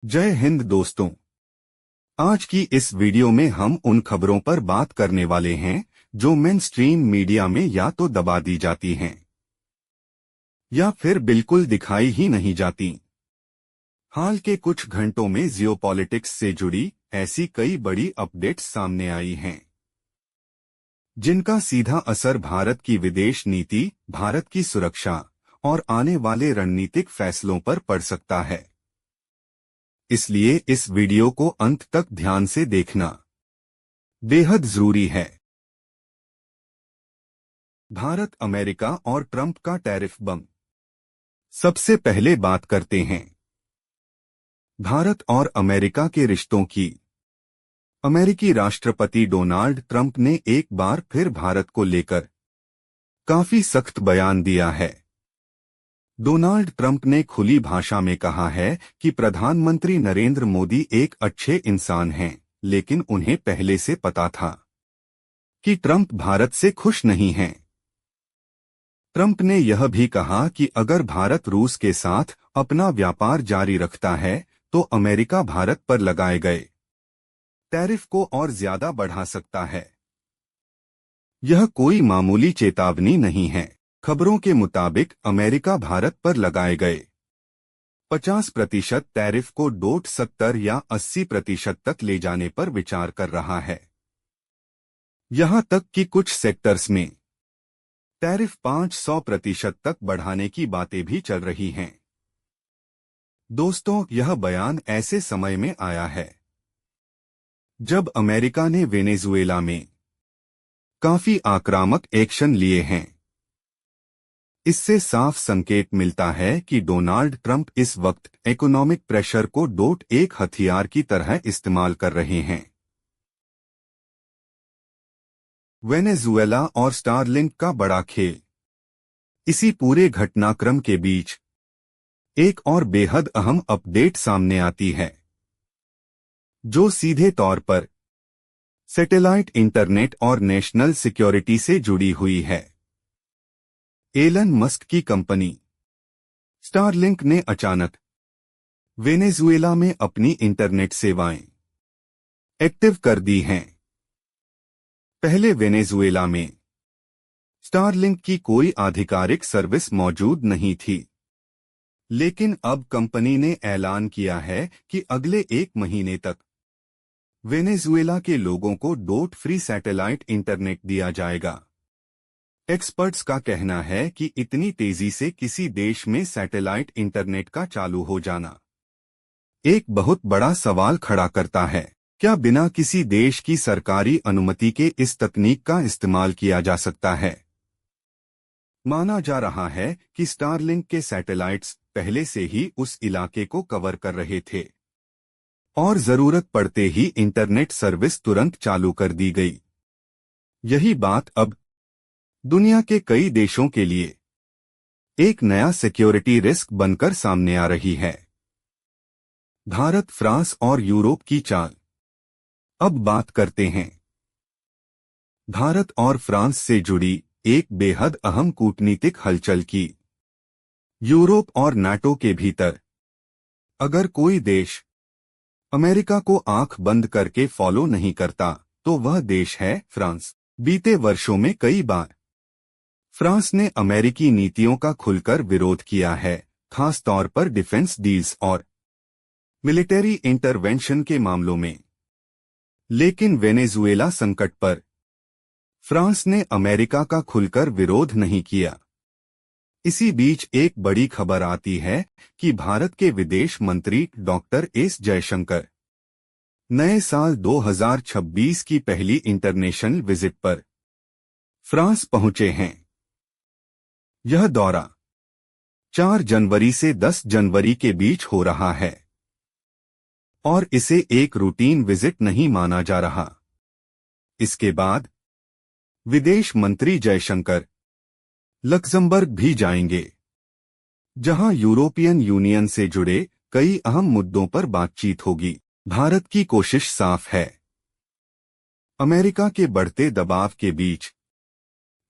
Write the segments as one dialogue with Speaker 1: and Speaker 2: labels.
Speaker 1: जय हिंद दोस्तों। आज की इस वीडियो में हम उन खबरों पर बात करने वाले हैं जो मेनस्ट्रीम मीडिया में या तो दबा दी जाती हैं या फिर बिल्कुल दिखाई ही नहीं जाती। हाल के कुछ घंटों में जियोपॉलिटिक्स से जुड़ी ऐसी कई बड़ी अपडेट्स सामने आई हैं जिनका सीधा असर भारत की विदेश नीति, भारत की सुरक्षा और आने वाले रणनीतिक फैसलों पर पड़ सकता है। इसलिए इस वीडियो को अंत तक ध्यान से देखना बेहद जरूरी है। भारत, अमेरिका और ट्रंप का टैरिफ बम। सबसे पहले बात करते हैं भारत और अमेरिका के रिश्तों की। अमेरिकी राष्ट्रपति डोनाल्ड ट्रंप ने एक बार फिर भारत को लेकर काफी सख्त बयान दिया है। डोनाल्ड ट्रंप ने खुली भाषा में कहा है कि प्रधानमंत्री नरेंद्र मोदी एक अच्छे इंसान हैं, लेकिन उन्हें पहले से पता था कि ट्रंप भारत से खुश नहीं हैं। ट्रंप ने यह भी कहा कि अगर भारत रूस के साथ अपना व्यापार जारी रखता है तो अमेरिका भारत पर लगाए गए टैरिफ को और ज्यादा बढ़ा सकता है। यह कोई मामूली चेतावनी नहीं है। खबरों के मुताबिक अमेरिका भारत पर लगाए गए 50% टैरिफ को 70 या 80% तक ले जाने पर विचार कर रहा है। यहां तक कि कुछ सेक्टर्स में टैरिफ 500% तक बढ़ाने की बातें भी चल रही हैं। दोस्तों, यह बयान ऐसे समय में आया है जब अमेरिका ने वेनेजुएला में काफी आक्रामक एक्शन लिए हैं। इससे साफ संकेत मिलता है कि डोनाल्ड ट्रंप इस वक्त इकोनॉमिक प्रेशर को एक हथियार की तरह इस्तेमाल कर रहे हैं। वेनेजुएला और स्टारलिंक का बड़ा खेल। इसी पूरे घटनाक्रम के बीच एक और बेहद अहम अपडेट सामने आती है जो सीधे तौर पर सैटेलाइट इंटरनेट और नेशनल सिक्योरिटी से जुड़ी हुई है। एलन मस्क की कंपनी स्टारलिंक ने अचानक वेनेजुएला में अपनी इंटरनेट सेवाएं एक्टिव कर दी हैं। पहले वेनेजुएला में स्टारलिंक की कोई आधिकारिक सर्विस मौजूद नहीं थी, लेकिन अब कंपनी ने ऐलान किया है कि अगले 1 महीने तक वेनेजुएला के लोगों को फ्री सैटेलाइट इंटरनेट दिया जाएगा। एक्सपर्ट्स का कहना है कि इतनी तेजी से किसी देश में सैटेलाइट इंटरनेट का चालू हो जाना एक बहुत बड़ा सवाल खड़ा करता है। क्या बिना किसी देश की सरकारी अनुमति के इस तकनीक का इस्तेमाल किया जा सकता है? माना जा रहा है कि स्टारलिंक के सैटेलाइट्स पहले से ही उस इलाके को कवर कर रहे थे और जरूरत पड़ते ही इंटरनेट सर्विस तुरंत चालू कर दी गई। यही बात अब दुनिया के कई देशों के लिए एक नया सिक्योरिटी रिस्क बनकर सामने आ रही है। भारत, फ्रांस और यूरोप की चाल। अब बात करते हैं भारत और फ्रांस से जुड़ी एक बेहद अहम कूटनीतिक हलचल की। यूरोप और नाटो के भीतर अगर कोई देश अमेरिका को आंख बंद करके फॉलो नहीं करता तो वह देश है फ्रांस। बीते वर्षों में कई बार फ्रांस ने अमेरिकी नीतियों का खुलकर विरोध किया है, खास तौर पर डिफेंस डील्स और मिलिट्री इंटरवेंशन के मामलों में। लेकिन वेनेजुएला संकट पर फ्रांस ने अमेरिका का खुलकर विरोध नहीं किया। इसी बीच एक बड़ी खबर आती है कि भारत के विदेश मंत्री डॉक्टर एस जयशंकर नए साल 2026 की पहली इंटरनेशनल विजिट पर फ्रांस पहुंचे हैं। यह दौरा 4 जनवरी से 10 जनवरी के बीच हो रहा है और इसे एक रूटीन विजिट नहीं माना जा रहा। इसके बाद विदेश मंत्री जयशंकर लक्समबर्ग भी जाएंगे, जहां यूरोपियन यूनियन से जुड़े कई अहम मुद्दों पर बातचीत होगी। भारत की कोशिश साफ है, अमेरिका के बढ़ते दबाव के बीच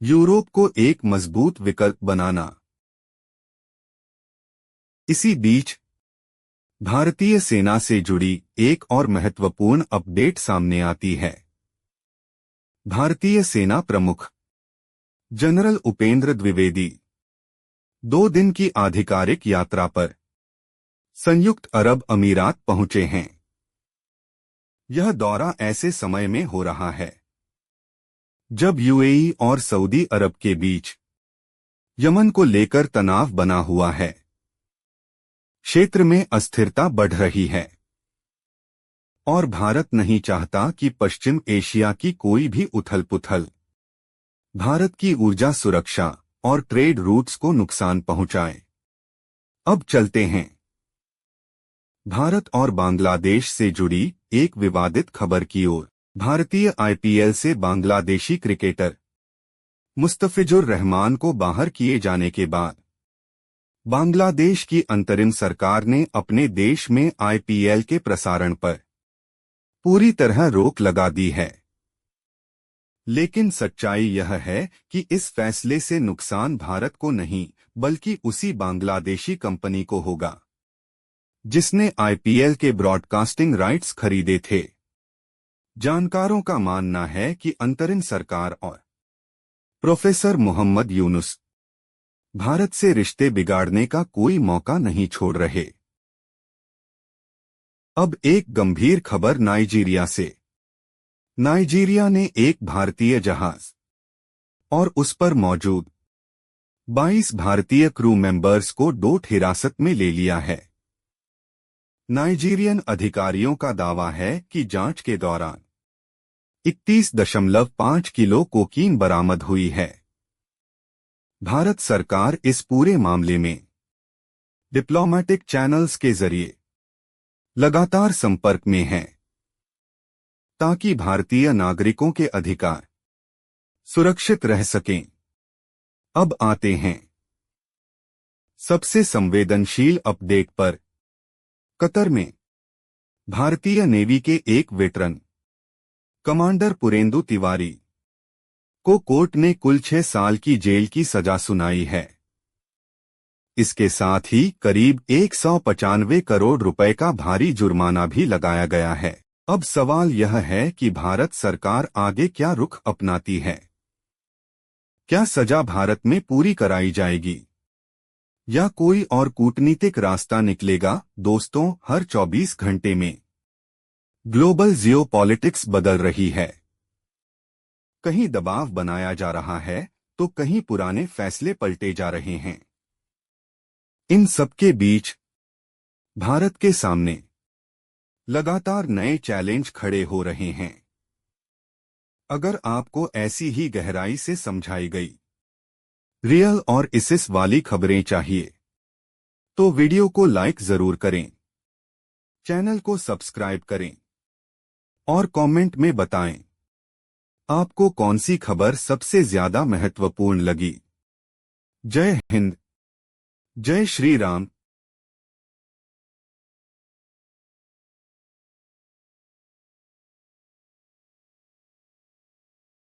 Speaker 1: यूरोप को एक मजबूत विकल्प बनाना। इसी बीच भारतीय सेना से जुड़ी एक और महत्वपूर्ण अपडेट सामने आती है। भारतीय सेना प्रमुख जनरल उपेंद्र द्विवेदी 2 दिन की आधिकारिक यात्रा पर संयुक्त अरब अमीरात पहुंचे हैं। यह दौरा ऐसे समय में हो रहा है जब यूएई और सऊदी अरब के बीच यमन को लेकर तनाव बना हुआ है। क्षेत्र में अस्थिरता बढ़ रही है और भारत नहीं चाहता कि पश्चिम एशिया की कोई भी उथल-पुथल भारत की ऊर्जा सुरक्षा और ट्रेड रूट्स को नुकसान पहुंचाए। अब चलते हैं भारत और बांग्लादेश से जुड़ी एक विवादित खबर की ओर। भारतीय आईपीएल से बांग्लादेशी क्रिकेटर मुस्तफिजुर रहमान को बाहर किए जाने के बाद बांग्लादेश की अंतरिम सरकार ने अपने देश में आईपीएल के प्रसारण पर पूरी तरह रोक लगा दी है। लेकिन सच्चाई यह है कि इस फैसले से नुकसान भारत को नहीं बल्कि उसी बांग्लादेशी कंपनी को होगा जिसने आईपीएल के ब्रॉडकास्टिंग राइट्स खरीदे थे। जानकारों का मानना है कि अंतरिम सरकार और प्रोफेसर मोहम्मद यूनुस भारत से रिश्ते बिगाड़ने का कोई मौका नहीं छोड़ रहे। अब एक गंभीर खबर नाइजीरिया से। नाइजीरिया ने एक भारतीय जहाज और उस पर मौजूद 22 भारतीय क्रू मेंबर्स को डोट हिरासत में ले लिया है। नाइजीरियन अधिकारियों का दावा है कि जांच के दौरान 31.5 किलो कोकीन बरामद हुई है। भारत सरकार इस पूरे मामले में डिप्लोमेटिक चैनल्स के जरिए लगातार संपर्क में है ताकि भारतीय नागरिकों के अधिकार सुरक्षित रह सकें। अब आते हैं सबसे संवेदनशील अपडेट पर। कतर में भारतीय नेवी के एक वेटरन कमांडर पुरेंदु तिवारी को कोर्ट ने कुल 6 साल की जेल की सजा सुनाई है। इसके साथ ही करीब 195 करोड़ रुपए का भारी जुर्माना भी लगाया गया है। अब सवाल यह है कि भारत सरकार आगे क्या रुख अपनाती है। क्या सजा भारत में पूरी कराई जाएगी या कोई और कूटनीतिक रास्ता निकलेगा? दोस्तों, हर 24 घंटे में ग्लोबल जियोपॉलिटिक्स बदल रही है। कहीं दबाव बनाया जा रहा है तो कहीं पुराने फैसले पलटे जा रहे हैं। इन सबके बीच भारत के सामने लगातार नए चैलेंज खड़े हो रहे हैं। अगर आपको ऐसी ही गहराई से समझाई गई रियल और इसिस वाली खबरें चाहिए तो वीडियो को लाइक जरूर करें, चैनल को सब्सक्राइब करें और कमेंट में बताएं आपको कौन सी खबर सबसे ज्यादा महत्वपूर्ण लगी। जय हिंद, जय श्री राम।